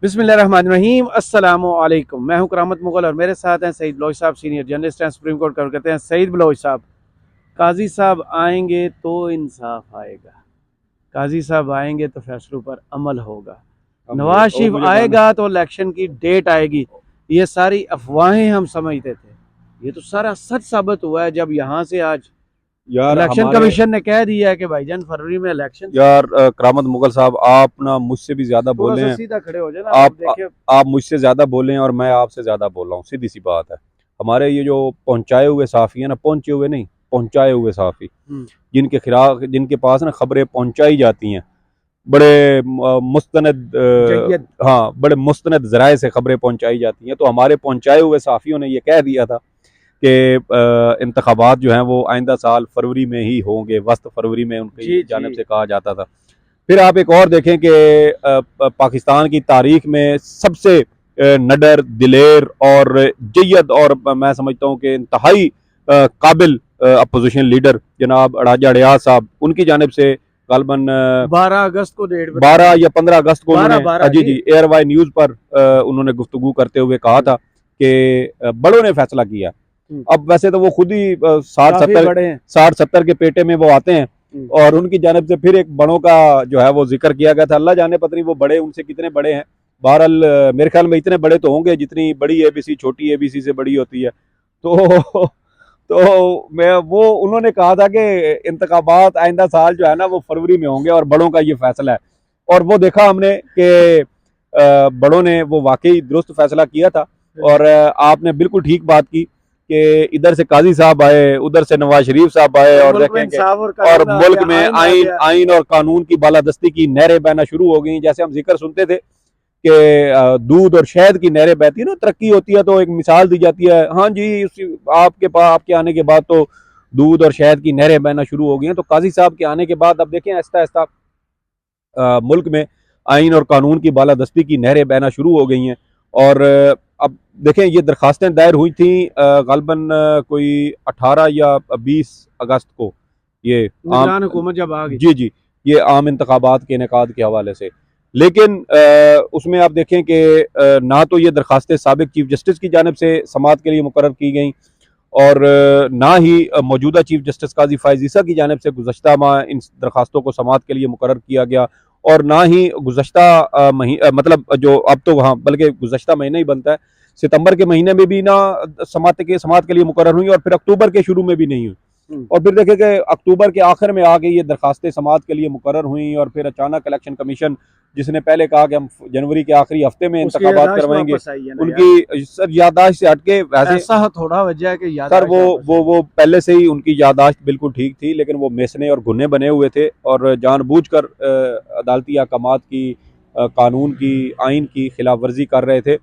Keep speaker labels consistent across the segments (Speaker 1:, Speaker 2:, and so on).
Speaker 1: बिस्मिल्लाहिर्रहमानिर्रहीम अस्सलामु अलैकुम। मैं हूं करामत मुगल और मेरे साथ हैं सईद बलोच साहब, सीनियर जर्नलिस्ट हैं, सुप्रीम कोर्ट कवर करते हैं। सईद बलोच साहब, काजी साहब आएंगे तो इंसाफ आएगा, काजी साहब आएंगे तो फैसलों पर अमल होगा, नवाज शरीफ आएगा तो इलेक्शन की डेट आएगी। ये सारी अफवाहें हम समझते थे, ये तो सारा सच साबित हुआ है जब यहाँ से आज
Speaker 2: यार
Speaker 1: इलेक्शन कमीशन ने कह दिया है कि भाईजान फरवरी में इलेक्शन।
Speaker 2: यार करामत मुगल साहब, आप ना मुझसे भी ज्यादा बोले हैं।
Speaker 1: सीधा खड़े हो जाए ना,
Speaker 2: आप
Speaker 1: देखिए।
Speaker 2: आप मुझसे ज्यादा बोले हैं और मैं आपसे ज्यादा बोल रहा हूँ, सीधी सी बात है। हमारे ये जो पहुंचाए हुए साफी है ना, पहुंचे हुए नहीं, पहुंचाए हुए साफी, जिनके खिलाफ, जिनके पास ना खबरें पहुंचाई जाती हैं, बड़े मुस्तनद, हाँ, बड़े मुस्तनद जराए से खबरें पहुंचाई जाती हैं। तो हमारे पहुंचाए हुए साफियों ने ये कह दिया था कि इंतखाबात जो हैं वो आइंदा साल फरवरी में ही होंगे, वस्त फरवरी में उनकी जानिब से कहा जाता था। फिर आप एक और देखें कि पाकिस्तान की तारीख में सबसे नडर, दिलेर और जय्यद और मैं समझता हूँ कि इंतहाई काबिल अपोजिशन लीडर जनाब राजा रियाज साहब, उनकी जानिब से गालबन
Speaker 1: 12 अगस्त को डेट
Speaker 2: 12 या 15 अगस्त को
Speaker 1: 12
Speaker 2: जी जी एयर वाई न्यूज़ पर उन्होंने गुफ्तगू करते हुए कहा था कि बड़ों ने फैसला किया। अब वैसे तो वो खुद ही 60-70 के पेटे में वो आते हैं और उनकी जानिब से फिर एक बड़ों का जो है वो जिक्र किया गया था। अल्लाह जाने पता नहीं वो बड़े उनसे कितने बड़े हैं। बहरहाल मेरे ख्याल में इतने बड़े तो होंगे जितनी बड़ी एबीसी छोटी एबीसी से बड़ी होती है। तो तो मैं वो उन्होंने कहा था कि इंतखाबात आइंदा साल जो है ना वो फरवरी में होंगे और बड़ों का ये फैसला है। और वो देखा हमने कि बड़ों ने वो वाकई दुरुस्त फैसला किया था। और आपने बिल्कुल ठीक बात की कि इधर से काजी साहब आए, उधर से नवाज शरीफ साहब आए और देखेंगे और मुल्क में आइन और कानून की बालादस्ती की नहरें बहना शुरू हो गई। जैसे हम जिक्र सुनते थे कि दूध और शहद की नहरें बहती है ना, तरक्की होती है तो एक मिसाल दी जाती है, हाँ जी आपके पास, आपके आने के बाद तो दूध और शहद की नहरें बहना शुरू हो गई हैं। तो काजी साहब के आने के बाद अब देखें आहिस्ता आहिस्ता मुल्क में आइन और कानून की बालादस्ती की नहरें बहना शुरू हो गई हैं। और अब देखें ये दरखास्तें दायर हुई थी गालबन कोई 18 या 20 अगस्त को, ये आम हुकूमत जब आ गई, जी जी, ये आम इंतखाबात के इनेकाद के हवाले से। लेकिन उसमें आप देखें कि ना तो ये दरखास्तें साबिक चीफ जस्टिस की जानिब से समाअत के लिए मुकर्रर की गई और ना ही मौजूदा चीफ जस्टिस काजी फ़ाइज़ ईसा की जानिब से गुज़श्ता माह इन दरखास्तों को समाअत के लिए मुकर्रर किया गया। और ना ही गुज़श्ता मतलब जो अब तो हाँ बल्कि गुज़श्ता महीना ही बनता है, सितंबर के महीने में भी ना समाअत के लिए मुकर्रर हुई और फिर अक्टूबर के शुरू में भी नहीं हुई। और फिर देखें कि अक्टूबर के आखिर में आ गई ये दरखास्तें समाअत के लिए मुकर्रर हुई और फिर अचानक इलेक्शन कमीशन, जिसने पहले कहा कि हम जनवरी के आखिरी हफ्ते में इंतखाबात करवाएंगे, उनकी सर याददाश्त से हटके, वैसे ऐसा थोड़ा वजह है कि सर वो पहले से ही उनकी याददाश्त बिल्कुल ठीक थी, लेकिन वो मेसने और घुने बने हुए थे और जानबूझकर अदालती अहकामात की, कानून की, आइन की खिलाफ वर्जी कर रहे थे।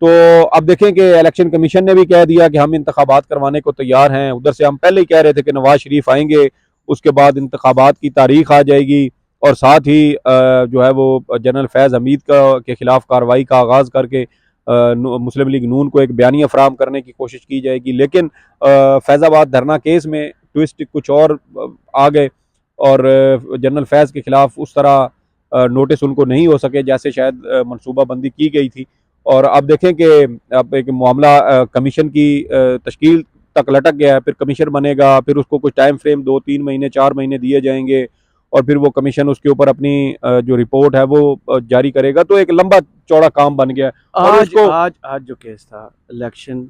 Speaker 2: तो अब देखें कि इलेक्शन कमीशन ने भी कह दिया कि हम इंतखाबात करवाने को तैयार हैं। उधर से हम पहले ही कह रहे थे कि नवाज शरीफ आएंगे, उसके बाद इंतखाबात की तारीख आ जाएगी और साथ ही जो है वो जनरल फैज़ हमीद के खिलाफ कार्रवाई का आगाज़ करके मुस्लिम लीग नून को एक बयानिया फराहम करने की कोशिश की जाएगी। लेकिन फैज़ाबाद धरना केस में ट्विस्ट कुछ और आ गए और जनरल फैज़ के खिलाफ उस तरह नोटिस उनको नहीं हो सके जैसे शायद मनसूबाबंदी की गई थी। और अब देखें कि अब एक मामला कमीशन की तश्कील तक लटक गया है। फिर कमीशन बनेगा, फिर उसको कुछ टाइम फ्रेम 2-3 महीने 4 महीने दिए जाएंगे और फिर वो कमीशन उसके ऊपर अपनी जो रिपोर्ट है वो जारी करेगा। तो एक लंबा चौड़ा काम बन गया। और उसको आज जो केस था इलेक्शन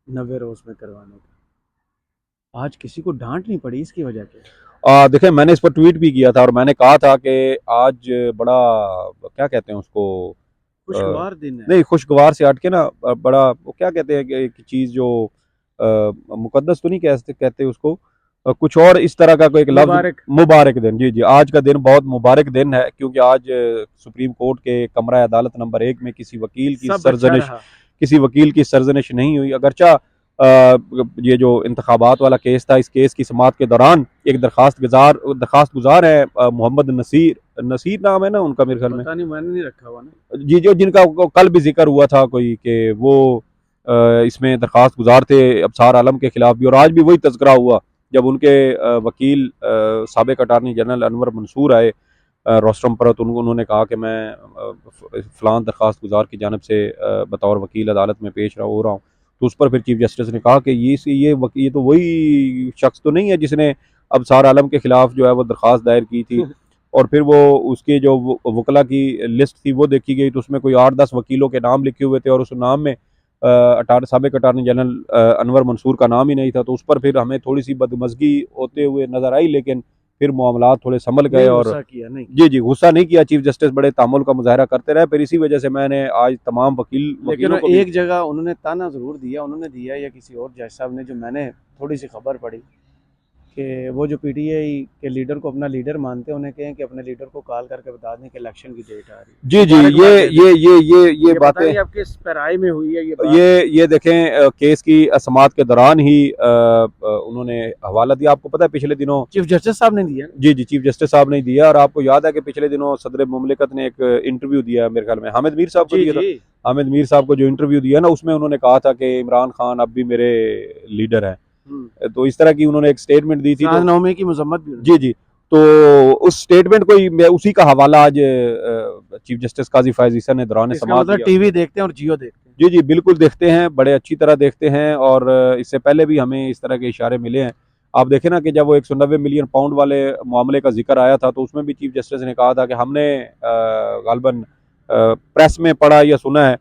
Speaker 2: 90 रोज में करवाने का, आज किसी को डांट नहीं पड़ी इसकी वजह से। देखें मैंने इस पर ट्वीट भी किया था और मैंने कहा था कि आज बड़ा, क्या कहते हैं उसको, खुशगवार दिन है, नहीं खुशगवार से हट के ना बड़ा, वो क्या कहते हैं कि एक चीज़ जो मुकद्दस तो नहीं कहते उसको, कुछ और इस तरह का कोई एक लफ्ज़, मुबारक दिन। जी जी, आज का दिन बहुत मुबारक दिन है क्योंकि आज सुप्रीम कोर्ट के कमरा अदालत नंबर 1 में किसी वकील की सरजनिश नहीं हुई। अगरचा ये जो इंतखाबात वाला केस था, इस केस की समाअत के दौरान एक दरखास्त गुजार है मोहम्मद नसीर नाम है ना उनका, मेरे ख्याल में, पता नहीं, मैंने नहीं रखा हुआ ना जी, जो जिनका कल भी जिक्र हुआ था कोई कि वो इसमें दरखास्त गुजार थे अबसार आलम के खिलाफ भी। और आज भी वही तज़किरा हुआ जब उनके वकील साबिक अटार्नी जनरल अनवर मंसूर आए रोस्टम पर, तो उन्होंने कहा कि मैं फ़लाँ दरख्वास्त गुजार की जानिब से बतौर वकील अदालत में पेश हो रहा हूँ। तो उस पर फिर चीफ जस्टिस ने कहा कि ये तो वही शख्स तो नहीं है जिसने अबसार आलम के ख़िलाफ़ जो है वो दरख्वास्त दायर की थी। और फिर वो उसके जो वकला की लिस्ट थी वो देखी गई, तो उसमें कोई 8-10 वकीलों के नाम लिखे हुए थे और उस नाम में साबिक अटारनी जनरल अनवर मंसूर का नाम ही नहीं था। तो उस पर फिर हमें थोड़ी सी बदमज़गी होते हुए नज़र आई, लेकिन फिर मामलात थोड़े संभल गए और जी गुस्सा नहीं किया। चीफ जस्टिस बड़े तामुल का मुजाहरा करते रहे। फिर इसी वजह से मैंने आज तमाम
Speaker 1: लेकिन एक जगह उन्होंने ताना ज़रूर दिया, उन्होंने दिया या किसी और जज साहब ने, जो मैंने थोड़ी सी खबर पड़ी कि वो जो पीटीआई के लीडर को अपना लीडर मानते हैं, उन्हें कहें कि अपने लीडर को कॉल करके बता दें कि इलेक्शन की डेट आ रही है।
Speaker 2: जी जी, ये बातें
Speaker 1: आपके पैराई में हुई है
Speaker 2: ये देखें केस की समाअत के दौरान ही उन्होंने हवाला दिया। आपको पता है पिछले दिनों
Speaker 1: चीफ जस्टिस साहब ने दिया।
Speaker 2: जी चीफ जस्टिस साहब ने दिया। और आपको याद है कि पिछले दिनों सदर मुमलिकत ने एक इंटरव्यू दिया, मेरे ख्याल में हामिद मीर साहब को दिया था। हामिद मीर साहब को जो इंटरव्यू दिया ना, उसमें उन्होंने कहा था कि इमरान खान अब भी मेरे लीडर हैं। तो इस तरह की उन्होंने एक स्टेटमेंट दी थी,
Speaker 1: तो की मजम्मत भी।
Speaker 2: जी तो उस स्टेटमेंट को ही मैं उसी का हवाला आज चीफ जस्टिस काजी फैज ईसा ने दौरान समाअत
Speaker 1: मतलब टीवी देखते हैं और जियो देखते हैं।
Speaker 2: जी बिल्कुल देखते हैं, बड़े अच्छी तरह देखते हैं। और इससे पहले भी हमें इस तरह के इशारे मिले हैं। आप देखें ना कि जब वो 190 मिलियन पाउंड वाले मामले का जिक्र आया था, तो उसमें भी चीफ जस्टिस ने कहा था कि हमने गालबन प्रेस में पढ़ा या सुना है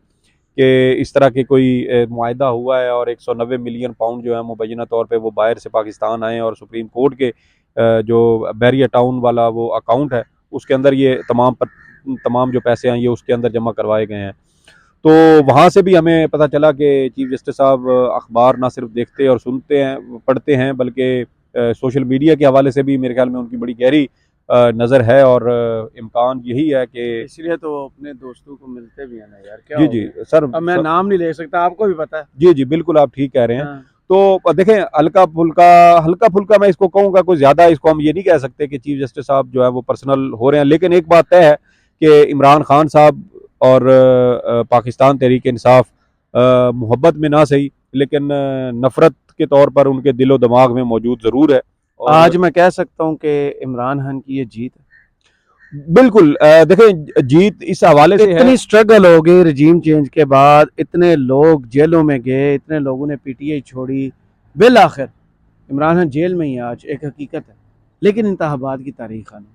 Speaker 2: कि इस तरह के कोई मुआहदा हुआ है और 190 मिलियन पाउंड जो है मुबैना तौर पे वो बाहर से पाकिस्तान आए और सुप्रीम कोर्ट के जो बैरिया टाउन वाला वो अकाउंट है उसके अंदर ये तमाम जो पैसे हैं ये उसके अंदर जमा करवाए गए हैं। तो वहाँ से भी हमें पता चला कि चीफ जस्टिस साहब अखबार ना सिर्फ देखते और सुनते हैं पढ़ते हैं, बल्कि सोशल मीडिया के हवाले से भी मेरे ख्याल में उनकी बड़ी गहरी नज़र है। और इम्कान यही है कि
Speaker 1: इसलिए तो अपने दोस्तों को मिलते भी हैं ना यार। क्या
Speaker 2: जी सर,
Speaker 1: अब मैं नाम नहीं ले सकता, आपको भी पता है।
Speaker 2: जी बिल्कुल आप ठीक कह रहे हैं। तो देखें हल्का फुल्का मैं इसको कहूँगा, कोई ज़्यादा इसको हम ये नहीं कह सकते कि चीफ जस्टिस साहब जो है वो पर्सनल हो रहे हैं। लेकिन एक बात तय है कि इमरान खान साहब और पाकिस्तान तहरीक इंसाफ मोहब्बत में ना सही लेकिन नफ़रत के तौर पर उनके दिलो दिमाग में मौजूद ज़रूर है।
Speaker 1: और आज मैं कह सकता हूँ कि इमरान खान की ये जीत है।
Speaker 2: बिल्कुल देखें जीत इस हवाले से
Speaker 1: इतनी स्ट्रगल हो गई रजीम चेंज के बाद, इतने लोग जेलों में गए, इतने लोगों ने पीटीआई छोड़ी, बिल आखिर इमरान खान जेल में ही आज एक हकीकत है। लेकिन इंतखाबात की तारीख आना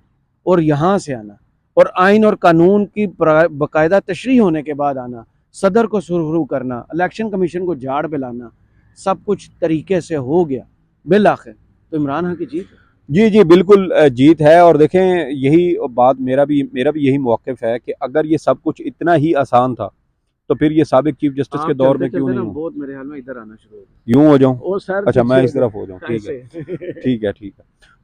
Speaker 1: और यहाँ से आना और आइन और कानून की बाकायदा तशरीह होने के बाद आना, सदर को सुरखरू करना, इलेक्शन कमीशन को झाड़ पिलाना, सब कुछ तरीके से हो गया बिल आखिर, तो इमरान खान की जीत है।
Speaker 2: जी बिल्कुल जीत है। और देखें यही बात मेरा भी यही मौक़िफ़ है कि अगर ये सब कुछ इतना ही आसान था तो फिर ये साबिक चीफ जस्टिस के दौर में क्यों नहीं हो।
Speaker 1: बहुत मेरे ख्याल में इधर आना शुरू हो
Speaker 2: यूं हो जाऊं। अच्छा मैं इस तरफ हो जाऊं। ठीक है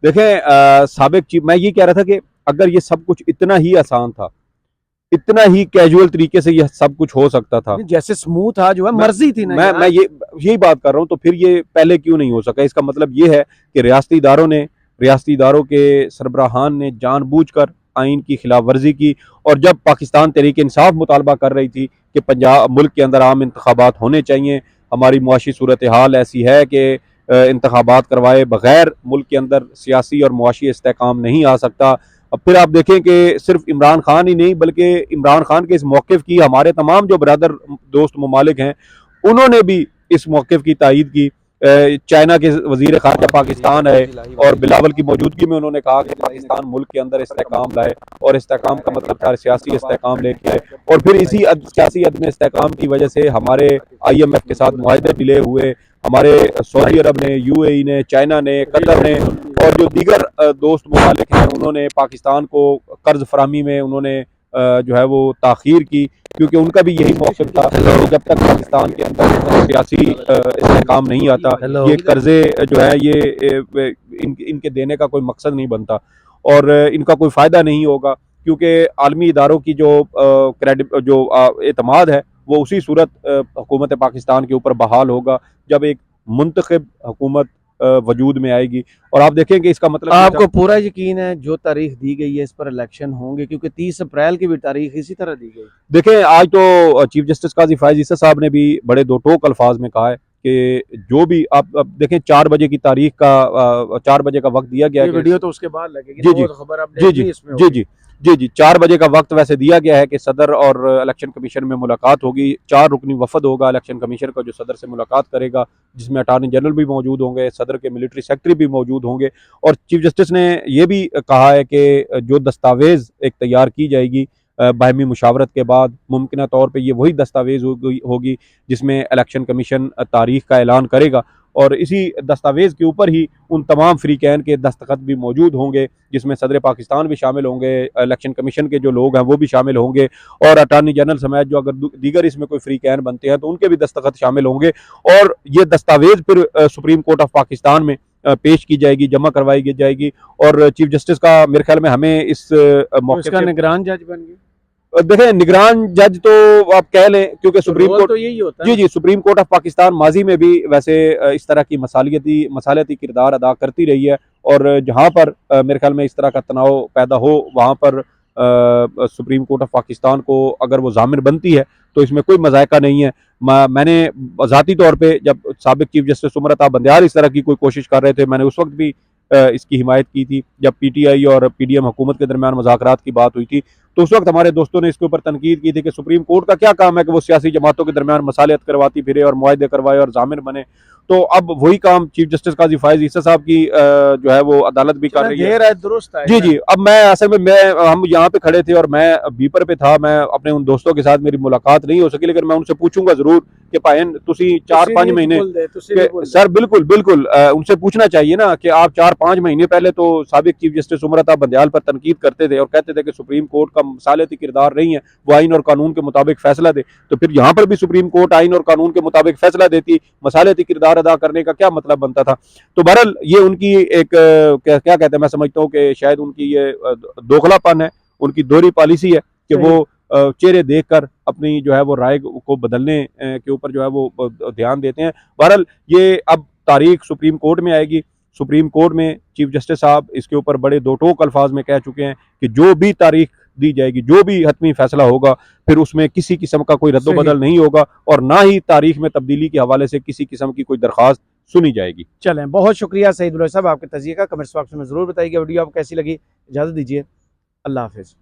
Speaker 2: देखें साबिक चीफ, मैं ये कह रहा था कि अगर ये सब कुछ इतना ही आसान था, इतना ही कैजुअल तरीके से ये सब कुछ हो सकता था,
Speaker 1: जैसे स्मूथ था जो है मर्जी थी ना,
Speaker 2: मैं यही बात कर रहा हूं, तो फिर ये पहले क्यों नहीं हो सका। इसका मतलब ये है कि रियासती इदारों के सरबराहान ने जानबूझकर आइन की खिलाफ वर्जी की। और जब पाकिस्तान तहरीक इंसाफ मुतालबा कर रही थी कि पंजाब मुल्क के अंदर आम इंतखाबात होने चाहिए, हमारी मुआशी सूरत हाल ऐसी है कि इंतखाबात करवाए बगैर मुल्क के अंदर सियासी और मुआशी इस्तेहकाम नहीं आ सकता। अब फिर आप देखें कि सिर्फ इमरान खान ही नहीं बल्कि इमरान खान के इस मौक़िफ़ की हमारे तमाम जो ब्रदर दोस्त ममालिक हैं उन्होंने भी इस मौक़िफ़ की तायीद की। चाइना के वज़ीर ख़ारजा पाकिस्तान है और बिलावल की मौजूदगी में उन्होंने कहा कि पाकिस्तान मुल्क के अंदर इस्तेहकाम लाए, और इस्तेहकाम का मतलब था सियासी इस्तेहकाम लेके आए। और फिर इसी सियासी अदम इस्तेहकाम की वजह से हमारे IMF के साथ मुआहदे डिले हुए, हमारे सऊदी अरब ने, UAE ने, चाइना ने, कतर ने और जो दीगर दोस्त ममालिक हैं उन्होंने पाकिस्तान को कर्ज फरामी में उन्होंने जो है वो ताख़ीर की, क्योंकि उनका भी यही मौक़िफ़ था कि जब तक पाकिस्तान के अंदर सियासी इस्तेहकाम नहीं आता ये कर्जे जो है ये इनके देने का कोई मकसद नहीं बनता और इनका कोई फ़ायदा नहीं होगा, क्योंकि आलमी इदारों की जो एतमाद है वो उसी सूरत हुकूमत पाकिस्तान के ऊपर बहाल होगा जब एक मुंतखब हुकूमत वजूद में आएगी। और आप देखेंगे इसका मतलब
Speaker 1: आपको पूरा यकीन है जो तारीख दी गई है इस पर इलेक्शन होंगे, क्योंकि 30 अप्रैल की भी तारीख इसी तरह दी गई।
Speaker 2: देखें आज तो चीफ जस्टिस काजी फैज ईसा साहब ने भी बड़े दो टोक अल्फाज में कहा है कि जो भी आप देखें 4 बजे की तारीख का 4 बजे का वक्त दिया गया है।
Speaker 1: वीडियो तो उसके बाद लगेगी।
Speaker 2: जी जी जी, 4 बजे का वक्त वैसे दिया गया है कि सदर और इलेक्शन कमीशन में मुलाकात होगी। 4 रुकनी वफद होगा इलेक्शन कमीशन का, जो सदर से मुलाकात करेगा, जिसमें अटार्नी जनरल भी मौजूद होंगे, सदर के मिलिट्री सेक्रेटरी भी मौजूद होंगे। और चीफ जस्टिस ने यह भी कहा है कि जो दस्तावेज़ एक तैयार की जाएगी बाहमी मुशावरत के बाद, मुमकिन तौर पर यह वही दस्तावेज़ होगी जिसमें इलेक्शन कमीशन तारीख का ऐलान करेगा, और इसी दस्तावेज़ के ऊपर ही उन तमाम फ़रीक़ैन के दस्तखत भी मौजूद होंगे, जिसमें सदर पाकिस्तान भी शामिल होंगे, इलेक्शन कमीशन के जो लोग हैं वो भी शामिल होंगे, और अटार्नी जनरल समेत जो अगर दीगर इसमें कोई फ़रीक़ैन बनते हैं तो उनके भी दस्तखत शामिल होंगे। और ये दस्तावेज़ फिर सुप्रीम कोर्ट ऑफ पाकिस्तान में पेश की जाएगी, जमा करवाई जाएगी। और चीफ जस्टिस का मेरे ख्याल में हमें इस मौके
Speaker 1: पर निगरान जज बन गए।
Speaker 2: देखें, निगरान जज तो आप कह लें, क्योंकि सुप्रीम कोर्ट
Speaker 1: तो यही होता है।
Speaker 2: जी जी, सुप्रीम कोर्ट ऑफ पाकिस्तान माजी में भी वैसे इस तरह की मसालती किरदार अदा करती रही है, और जहाँ पर मेरे ख्याल में इस तरह का तनाव पैदा हो, वहाँ पर सुप्रीम कोर्ट ऑफ पाकिस्तान को अगर वो ज़ामिन बनती है तो इसमें कोई मज़ायका नहीं है। मैंने ज़ाती तौर पर जब साबिक चीफ जस्टिस उमर अता बंदियाल इस तरह की कोई कोशिश कर रहे थे, मैंने उस वक्त भी इसकी हिमायत की थी जब PTI और PDM हुकूमत के दरमियान मुज़ाकरात की बात हुई थी। तो उस वक्त हमारे दोस्तों ने इसके ऊपर तनकीद की थी कि सुप्रीम कोर्ट का क्या काम है कि वो सियासी जमातों के दरमियान मसालियत करवाती फिरे और मुआहदे करवाए और जामिन बने। तो अब वही काम चीफ जस्टिस काजी फायज ईसा साहब की जो है वो अदालत भी कर रही है।
Speaker 1: दुरुस्त है।
Speaker 2: जी जी, अब मैं असल में हम यहाँ पे खड़े थे और मैं बीपर पे था, मैं अपने उन दोस्तों के साथ मेरी मुलाकात नहीं हो सकी, लेकिन मैं उनसे पूछूंगा जरूर कि भाईन तुसी 4-5 महीने सर बिल्कुल बिल्कुल उनसे पूछना चाहिए ना कि आप 4-5 महीने पहले तो साबिक चीफ जस्टिस उमर अता बंदियाल पर तनकीद करते थे और कहते थे कि सुप्रीम कोर्ट का मसालती किरदार नहीं है, वो आइन और कानून के मुताबिक फैसला दे। तो फिर यहाँ पर भी सुप्रीम कोर्ट आइन और कानून के मुताबिक फैसला देती, मसालती किरदार अदा करने का क्या मतलब बनता था। तो बहरहाल ये उनकी एक क्या कहते हैं, मैं समझता हूँ कि शायद उनकी ये दोगलापन है, उनकी दोहरी पॉलिसी है कि वो चेहरे देखकर अपनी जो है वो राय को बदलने के ऊपर जो है वो ध्यान देते हैं। बहरहाल ये अब तारीख सुप्रीम कोर्ट में आएगी। सुप्रीम कोर्ट में चीफ जस्टिस साहब इसके ऊपर बड़े दो टोक अल्फाज में कह चुके हैं कि जो भी तारीख दी जाएगी, जो भी हतमी फैसला होगा, फिर उसमें किसी किस्म का कोई रद्दोबदल नहीं होगा और ना ही तारीख में तब्दीली के हवाले से किसी किस्म की कोई दरख्वास्त सुनी जाएगी।
Speaker 1: चलें, बहुत शुक्रिया सईद बलोच साहब आपके तजिए का। कमेंट्स बॉक्स में जरूर बताइएगा वीडियो आपको कैसी लगी। इजाज़त दीजिए, अल्लाह हाफिज़।